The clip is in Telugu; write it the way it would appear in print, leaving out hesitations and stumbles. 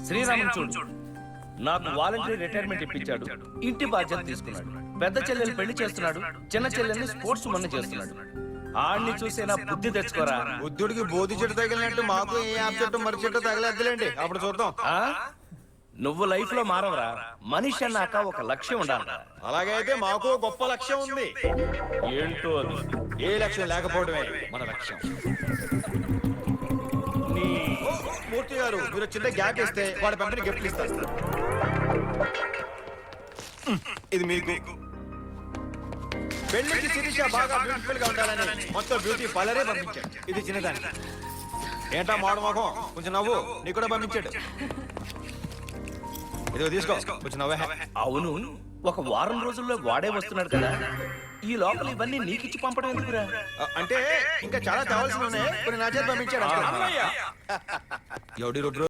శ్రీరాముడు చూడు, నాకు వాలంటరీ రిటైర్మెంట్ ఇప్పించాడు, ఇంటి బాధ్యత తీసుకున్నాడు, పెద్ద చెల్లెలు పెళ్లి చేస్తున్నాడు, చిన్న చెల్లెల్ని స్పోర్ట్స్ మన్ను చేస్తున్నాడు. ఆడిని చూసే నా బుద్ధి తెచ్చుకోరా. బుద్ధుడికి బోధి చెట్టు తగిలినట్టు మాకు ఏ ఆప్ చెట్టు మరి చెట్టు తగలేద్దులేండి, అప్పుడు చూద్దాం. నువ్వు లైఫ్ లో మారవరా. మనిషి అన్నాక ఒక లక్ష్యం ఉండాలి. అలాగే అయితే మాకు గొప్ప లక్ష్యం ఉంది. ఏంటో అది? ఏ లక్ష్యం లేకపోవడమే మన లక్ష్యం. మూర్తి గారు, మీరు చిన్న గ్యాప్ ఇస్తే వాడి పంపిణీ గిఫ్ట్లు ఇస్తారు. ఇది మీకు. పెళ్లికి శిరీష బాగా బ్యూటిఫుల్ గా ఉండాలని మొత్తం బ్యూటీ పార్లరే పంపించాడు. ఇది చిన్నదాన్ని. ఏంటా మాడు మొఖం, కొంచెం నవ్వు, నీ కూడా పంపించాడు. ఇదిగో తీసుకో, కొంచెం నవ్వే. అవును, ఒక వారం రోజుల్లో వాడే వస్తున్నాడు కదా, ఈ లోపల ఇవన్నీ నీకిచ్చి పంపడం ఎందుకురా? అంటే ఇంకా చాలా కావాల్సి ఉన్నాయి, కొన్ని నా చేతి పంపించాడు. ఎవడి రుద్రు